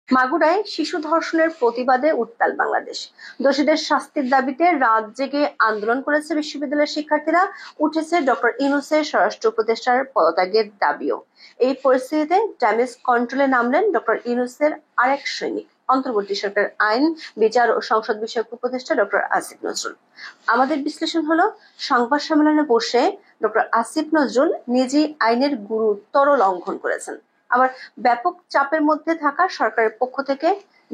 মাগুরায় শিশু ধর্ষণের প্রতিবাদে উত্তাল বাংলাদেশ। দোষীদের শাস্তির দাবিতে রাত জেগে আন্দোলন করেছে বিশ্ববিদ্যালয়ের শিক্ষার্থীরা। উঠেছে ডক্টর ইউনূসের স্বরাষ্ট্র উপদেষ্টার পদত্যাগের দাবিও। এই পরিস্থিতিতে ড্যামেজ কন্ট্রোলে নামলেন ডক্টর ইউনূসের আরেক সৈনিক, অন্তর্বর্তী সরকারের আইন, বিচার ও সংসদ বিষয়ক উপদেষ্টা ডক্টর আসিফ নজরুল। আমাদের বিশ্লেষণ হলো, সংবাদ সম্মেলনে বসে ডক্টর আসিফ নজরুল নিজেই আইনের গুরুতর লঙ্ঘন করেছেন। আবার ব্যাপক চাপের মধ্যে থাকা সরকারের পক্ষ থেকে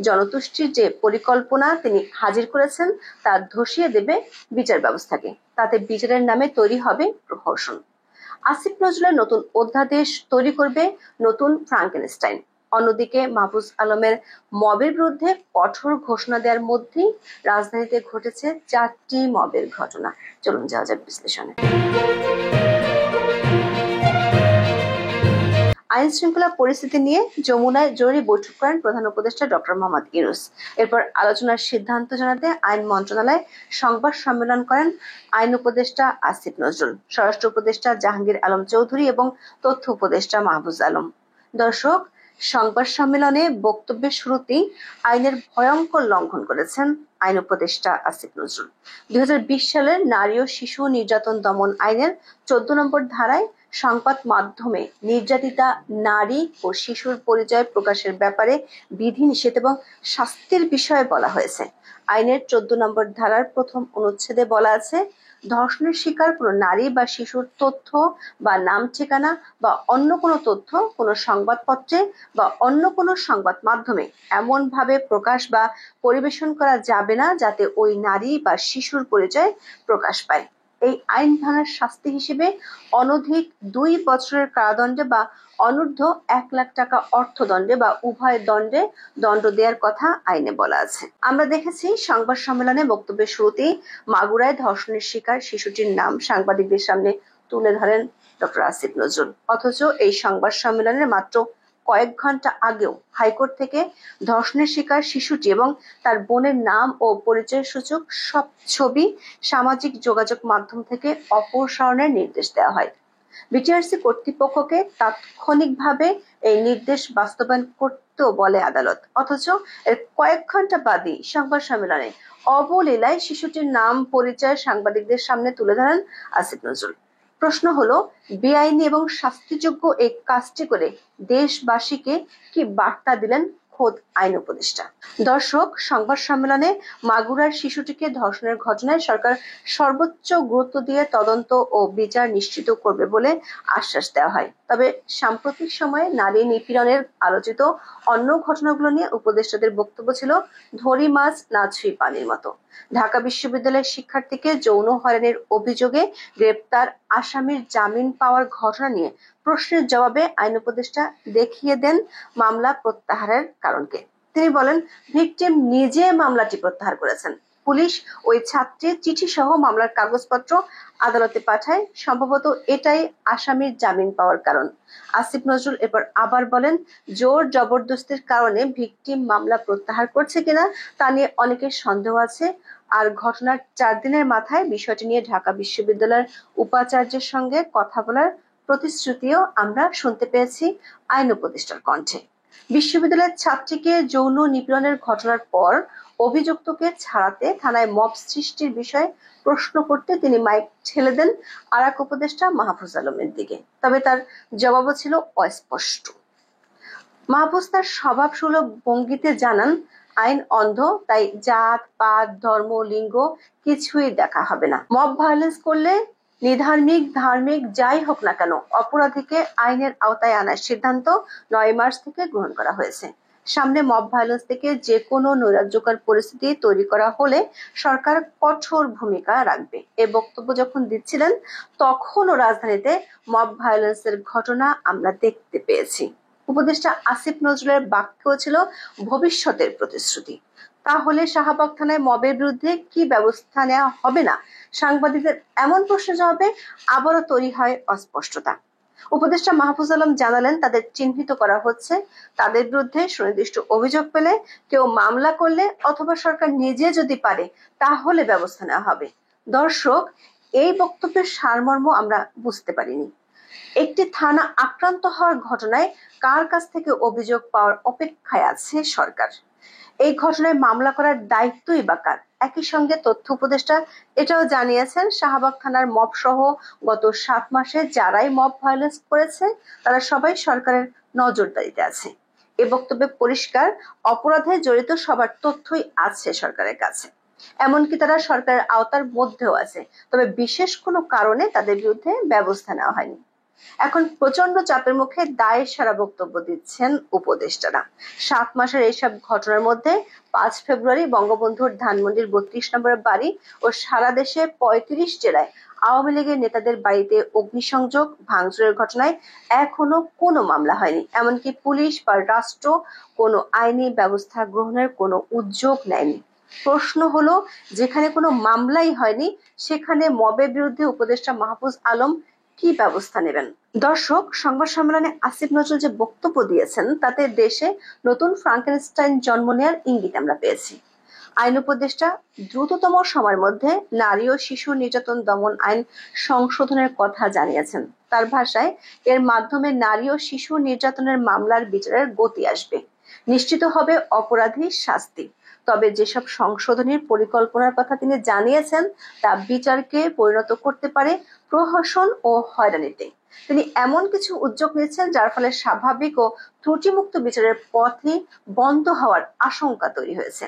জনতুষ্টির যে পরিকল্পনা তিনি হাজির করেছেন তা ধসিয়ে দেবে বিচার ব্যবস্থাকে। তাতে বিচারের নামে তৈরি হবে প্রহসন। আসিফ নজরুলের নতুন অধ্যাদেশ তৈরি করবে নতুন ফ্রাঙ্কেনস্টাইন। অন্যদিকে মাহফুজ আলমের মবের বিরুদ্ধে কঠোর ঘোষণা দেওয়ার মধ্যেই রাজধানীতে ঘটেছে 4টি মবের ঘটনা। চলুন যাওয়া যাক বিশ্লেষণে। আইন শৃঙ্খলা পরিস্থিতি নিয়ে যমুনায় জরুরি বৈঠক করেন প্রধান উপদেষ্টা ডক্টর মোহাম্মদ ইউনূস। এরপর আলোচনার সিদ্ধান্ত জানাতে আইন মন্ত্রণালয়ে সংবাদ সম্মেলন করেন আইন উপদেষ্টা আসিফ নজরুল, স্বরাষ্ট্র উপদেষ্টা জাহাঙ্গীর আলম চৌধুরী এবং তথ্য উপদেষ্টা মাহফুজ আলম। দর্শক, সংবাদ সম্মেলনে বক্তব্যের শুরুতেই আইনের ভয়ঙ্কর লঙ্ঘন করেছেন আইন উপদেষ্টা আসিফ নজরুল। 2020 সালের নারী ও শিশু নির্যাতন দমন আইনের 14 নম্বর ধারায় সংবাদ মাধ্যমে নির্যাতিতা নারী ও শিশুর পরিচয় প্রকাশের ব্যাপারে বিধিনিষেধ এবং শাস্তির বিষয়ে বলা হয়েছে। আইনের 14 নম্বর ধারার প্রথম অনুচ্ছেদে বলা আছে, ধর্ষণের শিকার কোনো নারী বা শিশুর তথ্য বা নাম ঠিকানা বা অন্য কোনো তথ্য কোনো সংবাদপত্রে বা অন্য কোনো সংবাদ মাধ্যমে এমন ভাবে প্রকাশ বা পরিবেশন করা যাবে না যাতে ওই নারী বা শিশুর পরিচয় প্রকাশ পায়। এই আইন ভাঙার শাস্তি হিসেবে অনধিক 2 বছরের কারাদণ্ডে বা অনূর্ধ্ব 1 লাখ টাকা অর্থদণ্ডে বা উভয় দণ্ডে দণ্ড দেওয়ার কথা আইনে বলা আছে। আমরা দেখেছি সংবাদ সম্মেলনে বক্তব্যের শুরুতেই মাগুরায় ধর্ষণের শিকার শিশুটির নাম সাংবাদিকদের সামনে তুলে ধরেন ডক্টর আসিফ নজরুল। অথচ এই সংবাদ সম্মেলনের মাত্র কয়েক ঘন্টা আগেও হাইকোর্ট থেকে ধর্ষণের শিকার শিশুটি এবং তার বোনের নাম ও পরিচয় সূচক সব ছবি সামাজিক যোগাযোগ মাধ্যম থেকে অপসারণের নির্দেশ দেওয়া হয়। বিটিআরসি কর্তৃপক্ষকে তাৎক্ষণিকভাবে এই নির্দেশ বাস্তবায়ন করতেও বলে আদালত। অথচ এর কয়েক ঘন্টা বাদই সংবাদ সম্মেলনে অবলীলায় শিশুটির নাম পরিচয় সাংবাদিকদের সামনে তুলে ধরেন আসিফ নজরুল। প্রশ্ন হলো, বেআইনি এবং শাস্তিযোগ্য এই কাজটি করে দেশবাসীকে কি বার্তা দিলেন খোদ আইন উপদেষ্টা? দর্শক, সংবাদ সম্মেলনে মাগুরার শিশুটিকে ধর্ষণের ঘটনায় সরকার সর্বোচ্চ গুরুত্ব দিয়ে তদন্ত ও বিচার নিশ্চিত করবে বলে আশ্বাস দেওয়া হয়। তবে সাম্প্রতিক সময়ে নারী নিপীড়নের আলোচিত অন্য ঘটনাগুলো নিয়ে উপদেষ্টাদের বক্তব্য ছিল ধরি মাছ না ছুঁই পানির মতো। ঢাকা বিশ্ববিদ্যালয়ের শিক্ষার্থীকে যৌন হয়রানির অভিযোগে গ্রেপ্তার আসামির জামিন পাওয়ার ঘটনা নিয়ে প্রশ্নের জবাবে আইন উপদেষ্টা দেখিয়ে দেন মামলা প্রত্যাহারের কারণকে। তিনি বলেন, ভিকটিম নিজে মামলাটি প্রত্যাহার করেছেন। পুলিশ ওই ছাত্রীর চিঠি সহ মামলার কাগজপত্র আদালতে পাঠায়। সম্ভবত এটাই আসামির জামিন পাওয়ার কারণ। আসিফ নজরুল এরপর আবার বলেন, জোর জবরদস্তির কারণে ভিকটিম মামলা প্রত্যাহার করছে কিনা তা নিয়ে অনেকের সন্দেহ আছে। আর ঘটনার 4 দিনের মাথায় বিষয়টি নিয়ে ঢাকা বিশ্ববিদ্যালয়ের উপাচার্যের সঙ্গে কথা বলার প্রতিশ্রুতিও আমরা শুনতে পেয়েছি আইন উপদেষ্টার কণ্ঠে। বিশ্ববিদ্যালয়ের ছাত্রীকে যৌন নিপীড়নের ঘটনার পর অভিযুক্তকে ছাড়াতে থানায় মব সৃষ্টির বিষয়ে প্রশ্ন করতে তিনি মাইক ঠেলে দেন আর এক উপদেষ্টা মাহফুজ আলমের দিকে। তবে তার জবাবও ছিল অস্পষ্ট। মাহফুজ তার স্বভাবসুলভ ভঙ্গিতে জানান, আইন অন্ধ, তাই জাত পাত ধর্ম লিঙ্গ কিছুই দেখা হবে না। মব ভায়োলেন্স করলে নিধার্মিক ধার্মিক যাই হোক না কেন অপরাধীকে আইনের আওতায় আনার সিদ্ধান্ত 9 মার্চ থেকে গ্রহণ করা হয়েছে। সামনে মব ভায়োলেন্স থেকে যে কোনো নৈরাজ্যকর পরিস্থিতি তৈরি করা হলে সরকার কঠোর ভূমিকা রাখবে। এ বক্তব্য যখন দিচ্ছিলেন তখনও রাজধানীতে মব ভায়োলেন্সের ঘটনা আমরা দেখতে পেয়েছি। উপদেষ্টা আসিফ নজরুলের বাক্য ছিল ভবিষ্যতের প্রতিশ্রুতি। তাহলে শাহবাগ থানায় মবের বিরুদ্ধে কি ব্যবস্থা নেওয়া হবে না? সাংবাদিকদের এমন প্রশ্নের জবাবে আবারও তৈরি হয় অস্পষ্টতা। উপদেষ্টা মাহফুজ আলম জানালেন, তাদের চিহ্নিত করা হচ্ছে। তাদের বিরুদ্ধে সুনির্দিষ্ট অভিযোগ পেলে, কেউ মামলা করলে অথবা সরকার নিজে যদি পারে তাহলে ব্যবস্থা নেওয়া হবে। দর্শক, এই বক্তব্যের সারমর্ম আমরা বুঝতে পারিনি। একটি থানা আক্রান্ত হওয়ার ঘটনায় কার কাছ থেকে অভিযোগ পাওয়ার অপেক্ষায় আছে সরকার? এই ঘটনায় মামলা করার দায়িত্বই বা কার? একই সঙ্গে তথ্য উপদেষ্টা এটাও জানিয়েছেন, শাহবাগ থানার মব সহ গত 7 মাসে যারাই মব ভায়োলেন্স করেছে তারা সবাই সরকারের নজরদারিতে আছে। এ বক্তব্যে পরিষ্কার, অপরাধে জড়িত সবার তথ্যই আছে সরকারের কাছে, এমনকি তারা সরকারের আওতার মধ্যেও আছে, তবে বিশেষ কোনো কারণে তাদের বিরুদ্ধে ব্যবস্থা নেওয়া হয়নি। এখন প্রচন্ড চাপের মুখে দায়ের সারা বক্তব্য দিচ্ছেন উপদেষ্টারা। 7 মাসের এইসব ঘটনার মধ্যে 5 ফেব্রুয়ারি বঙ্গবন্ধুর ধানমন্ডির 32 নম্বরের বাড়ি ও সারা দেশে 35 জেলায় আওয়ামী লীগের নেতাদের বাড়িতে অগ্নিসংযোগ ভাঙচুরের ঘটনায় এখনো কোনো মামলা হয়নি, এমনকি পুলিশ বা রাষ্ট্র কোনো আইনি ব্যবস্থা গ্রহণের কোনো উদ্যোগ নেয়নি। প্রশ্ন হলো, যেখানে কোনো মামলাই হয়নি সেখানে মবের বিরুদ্ধে উপদেষ্টা মাহফুজ আলম কি ব্যবস্থা নেবেন? দর্শক, সংবাদ সম্মেলনে আসিফ নজরুল যে বক্তব্য দিয়েছেন তাতে দেশে নতুন ফ্রাঙ্কেনস্টাইন জন্ম নেওয়ার ইঙ্গিত আমরা পেয়েছি। আইন উপদেষ্টা দ্রুততম সময়ের মধ্যে নারী ও শিশু নির্যাতন দমন আইন সংশোধনের কথা জানিয়েছেন। তার ভাষায়, এর মাধ্যমে নারী ও শিশু নির্যাতনের মামলার বিচারের গতি আসবে, নিশ্চিত হবে অপরাধীর শাস্তি। তবে যেসব সংশোধনীর পরিকল্পনার কথা তিনি জানিয়েছেন তা বিচারকে পরিণত করতে পারে প্রহসন ও হয়রানিতে। তিনি এমন কিছু উদ্যোগ নিচ্ছেন যার ফলে স্বাভাবিক ও ত্রুটিমুক্ত বিচারের পথই বন্ধ হওয়ার আশঙ্কা তৈরি হয়েছে।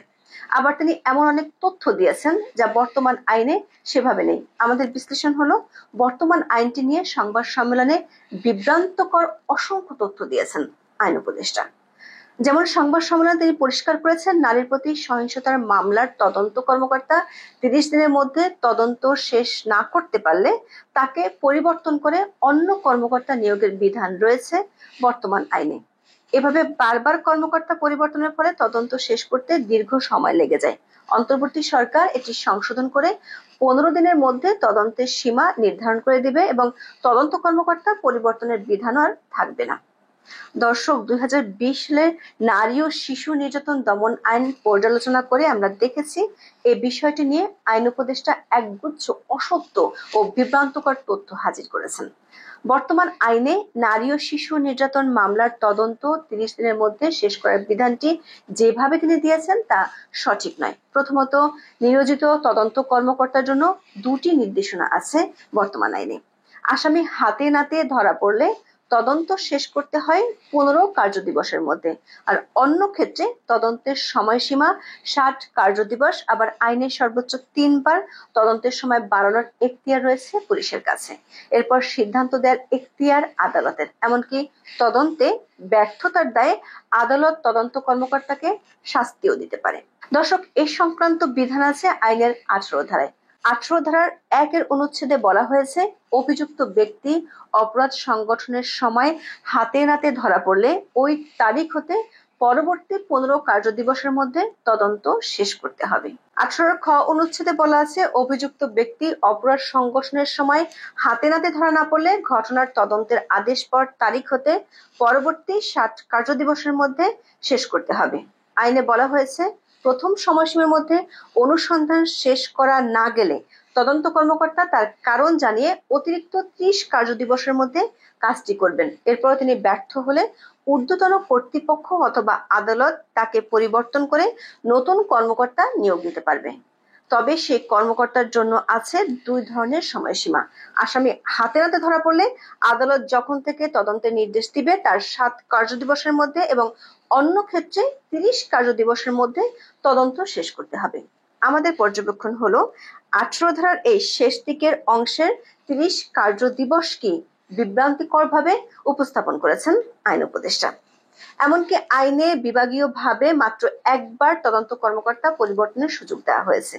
আবার তিনি এমন অনেক তথ্য দিয়েছেন যা বর্তমান আইনে সেভাবে নেই। আমাদের বিশ্লেষণ হলো, বর্তমান আইনটি নিয়ে সংবাদ সম্মেলনে বিভ্রান্তকর অসংখ্য তথ্য দিয়েছেন আইন উপদেষ্টা। যেমন সংবাদ সম্মেলনে তিনি পরিষ্কার করেছেন, নারীর প্রতি সহিংসতার মামলার তদন্ত কর্মকর্তা 30 দিনের মধ্যে তদন্ত শেষ না করতে পারলে তাকে পরিবর্তন করে অন্য কর্মকর্তা নিয়োগের বিধান রয়েছে বর্তমান আইনে। এভাবে বারবার কর্মকর্তা পরিবর্তনের ফলে তদন্ত শেষ করতে দীর্ঘ সময় লেগে যায়। অন্তর্বর্তী সরকার এটি সংশোধন করে 15 দিনের মধ্যে তদন্তের সীমা নির্ধারণ করে দিবে এবং তদন্ত কর্মকর্তা পরিবর্তনের বিধান আর থাকবে না। দর্শক, 2020 সালের নারী ও শিশু নির্যাতন দমন আইন পর্যালোচনা করে আমরা দেখেছি এই বিষয়টি নিয়ে আইন উপদেষ্টা একগুচ্ছ অসত্য ও বিভ্রান্তকর তথ্য হাজির করেছেন। বর্তমান আইনে নারী ও শিশু নির্যাতন মামলার তদন্ত 30 দিনের মধ্যে শেষ করার বিধানটি যেভাবে তিনি দিয়েছেন তা সঠিক নয়। প্রথমত, নিয়োজিত তদন্ত কর্মকর্তার জন্য 2টি নির্দেশনা আছে বর্তমান আইনে। আসামি হাতে নাতে ধরা পড়লে তদন্ত শেষ করতে হয় 15 কার্যদিবসের মধ্যে, আর অন্য ক্ষেত্রে তদন্তের সময়সীমা 60 কার্যদিবস। আবার আইনের সর্বোচ্চ 3 বার তদন্তের সময় বাড়ানোর এখতিয়ার রয়েছে পুলিশের কাছে। এরপর সিদ্ধান্ত দেওয়ার এখতিয়ার আদালতের, এমনকি তদন্তে ব্যর্থতার দায়ে আদালত তদন্ত কর্মকর্তাকে শাস্তিও দিতে পারে। দর্শক, এই সংক্রান্ত বিধান আছে আইনের 18 ধারায়। 18 ধারার 1 অনুচ্ছেদে বলা হয়েছে, অভিযুক্ত ব্যক্তি অপরাধ সংগঠনের সময় হাতে নাতে ধরা পড়লে ওই তারিখ হতে পরবর্তী 15 কার্যদিবসের মধ্যে তদন্ত শেষ করতে হবে। 18 খ অনুচ্ছেদে বলা আছে, অভিযুক্ত ব্যক্তি অপরাধ সংগঠনের সময় হাতে নাতে ধরা না পড়লে ঘটনার তদন্তের আদেশ পাওয়ার তারিখ হতে পরবর্তী 60 কার্যদিবসের মধ্যে শেষ করতে হবে। আইনে বলা হয়েছে, প্রথম সময়সীমার মধ্যে অনুসন্ধান শেষ করা না গেলে তদন্ত কর্মকর্তা তার কারণ জানিয়ে অতিরিক্ত 30 কার্যদিবসের মধ্যে কাজটি করবেন। এরপর তিনি ব্যর্থ হলে ঊর্ধ্বতন কর্তৃপক্ষ অথবা আদালত তাকে পরিবর্তন করে নতুন কর্মকর্তা নিয়োগ দিতে পারবে। তবে সেই কর্মকর্তার জন্য আছে 2 ধরনের সময়সীমা। আসামি হাতে নাতে ধরা পড়লে আদালত যখন থেকে তদন্তের নির্দেশ দিবে তার 7 কার্যদিবসের মধ্যে এবং অন্য ক্ষেত্রে 30 কার্যদিবসের মধ্যে তদন্ত শেষ করতে হবে। আমাদের পর্যবেক্ষণ হলো, 18 ধারার এই শেষ দিকের অংশের 30 কার্যদিবস কি বিভ্রান্তিকর ভাবে উপস্থাপন করেছেন আইন উপদেষ্টা। এমনকি আইনে বিভাগীয় ভাবে মাত্র একবার তদন্ত কর্মকর্তা পরিবর্তনের সুযোগ দেওয়া হয়েছে।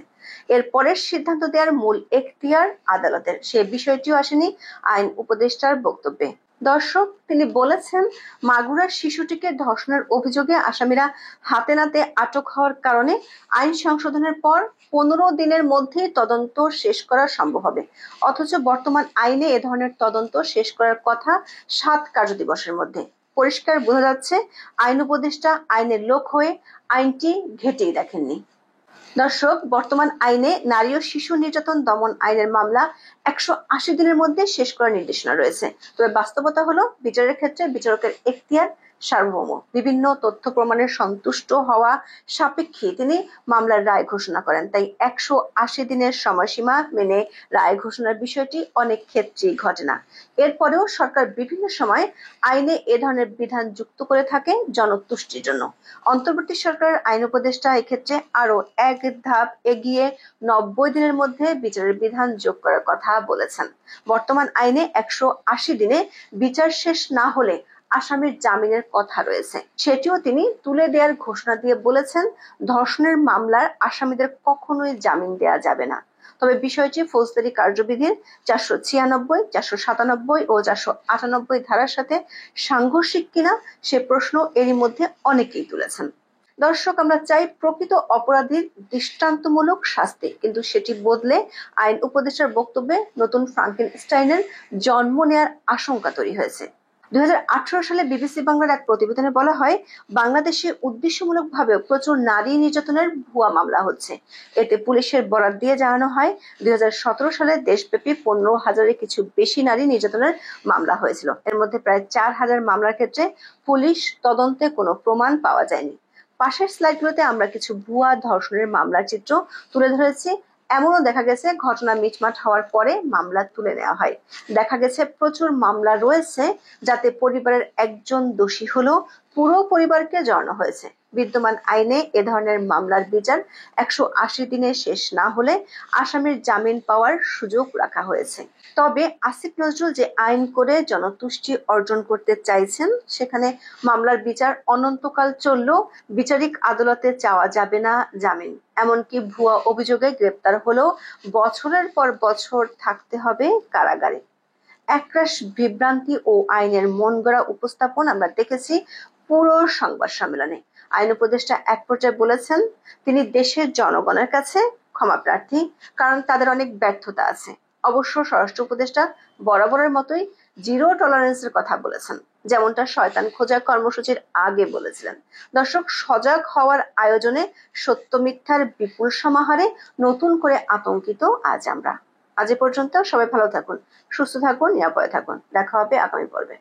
এর পরের সিদ্ধান্ত দেওয়ার মূল এখতিয়ার আদালতের, সে বিষয়টিও আসেনি আইন উপদেষ্টার বক্তব্যে। দর্শক, তিনি বলেছেন, মাগুরার শিশুটিকে ধর্ষণের অভিযোগে আসামিরা হাতে নাতে আটক হওয়ার কারণে আইন সংশোধনের পর 15 দিনের মধ্যে তদন্ত শেষ করা সম্ভব হবে। অথচ বর্তমান আইনে এ ধরনের তদন্ত শেষ করার কথা 7 কার্যদিবসের মধ্যে। পরিষ্কার বোঝা যাচ্ছে আইন উপদেষ্টা আইনের লোক হয়ে আইনটি ঘেঁটেই দেখেননি। দর্শক, বর্তমান আইনে নারী ও শিশু নির্যাতন দমন আইনের মামলা 180 দিনের মধ্যে শেষ করার নির্দেশনা রয়েছে। তবে বাস্তবতা হলো, বিচারের ক্ষেত্রে বিচারকের এখতিয়ার সার্বভৌম। বিভিন্ন তথ্য প্রমাণের সন্তুষ্ট হওয়া সাপেক্ষে তিনি মামলার রায় ঘোষণা করেন। তাই 180 দিনের সময়সীমা মেনে রায় ঘোষণার বিষয়টি অনেক ক্ষেত্রেই ঘটে না। এরপরেও সরকার বিভিন্ন সময় আইনে এ ধরনের বিধান যুক্ত করে থাকে জনতুষ্টির জন্য। অন্তর্বর্তী সরকারের আইন উপদেষ্টা এক্ষেত্রে আরো এক ধাপ এগিয়ে 90 দিনের মধ্যে বিচারের বিধান যোগ করার কথা বলেছেন। বর্তমান আইনে 180 দিনে বিচার শেষ না হলে আসামির জামিনের কথা রয়েছে, সেটিও তিনি তুলে দেওয়ার ঘোষণা দিয়ে বলেছেন, ধর্ষণের মামলার আসামিদের কখনোই জামিন দেওয়া যাবে না। তবে বিষয়টি ফৌজদারি কার্যবিধির 496, 497 ও 498 ধারার সাথে সাংঘর্ষিক কিনা সে প্রশ্ন এরই মধ্যে অনেকেই তুলেছেন। দর্শক, আমরা চাই প্রকৃত অপরাধীর দৃষ্টান্তমূলক শাস্তি, কিন্তু সেটি বদলে আইন উপদেষ্টার বক্তব্যে নতুন ফ্রাঙ্কেনস্টাইনের জন্ম নেয়ার আশঙ্কা তৈরি হয়েছে। 2018 সালে বিবিসি বাংলার এক প্রতিবেদনে বলা হয়, বাংলাদেশে উদ্দেশ্যমূলকভাবে প্রচুর নারী নির্যাতনের ভুয়া মামলা হচ্ছে। এতে পুলিশের বরাত দিয়ে জানানো হয়, 2017 সালে দেশব্যাপী 15,000-এর কিছু বেশি নারী নির্যাতনের মামলা হয়েছিল। এর মধ্যে প্রায় 4,000 মামলার ক্ষেত্রে পুলিশ তদন্তে কোনো প্রমাণ পাওয়া যায়নি। পাশের স্লাইডগুলোতে আমরা কিছু ভুয়া ধর্ষণের মামলার চিত্র তুলে ধরেছি। এমনও দেখা গেছে, ঘটনা মিটমাট হওয়ার পরে মামলা তুলে নেওয়া হয়। দেখা গেছে প্রচুর মামলা রয়েছে যাতে পরিবারের একজন দোষী হলেও পুরো পরিবারকে জড়ানো হয়েছে। বিদ্যমান আইনে এ ধরনের মামলার বিচার 180 দিনে শেষ না হলে আসামির জামিন পাওয়ার সুযোগ রাখা হয়েছে। তবে আসিফ নজরুল যে আইন করে জনতুষ্টি অর্জন করতে চাইছেন, সেখানে মামলার বিচার অনন্তকাল চললেও বিচারিক আদালতে চাওয়া যাবে না জামিন। এমনকি ভুয়া অভিযোগে গ্রেপ্তার হলেও বছরের পর বছর থাকতে হবে কারাগারে। একরাশ বিভ্রান্তি ও আইনের মনগড়া উপস্থাপন আমরা দেখেছি পুরো সংবাদ সম্মেলনে। আইন উপদেষ্টা এক পর্যায়ে বলেছেন, তিনি দেশের জনগণের কাছে ক্ষমা প্রার্থী, কারণ তাদের অনেক ব্যর্থতা আছে। অবশ্য স্বরাষ্ট্র উপদেষ্টা বরাবরের মতোই জিরো টলারেন্সের কথা বলেছেন, যেমনটা শয়তান খোঁজা কর্মসূচির আগে বলেছিলেন। দর্শক, সজাগ হওয়ার আয়োজনে সত্য মিথ্যার বিপুল সমাহারে নতুন করে আতঙ্কিত আজ আমরা। আজ এ পর্যন্ত। সবাই ভালো থাকুন, সুস্থ থাকুন, নিরাপদে থাকুন। দেখা হবে আগামী পর্বে।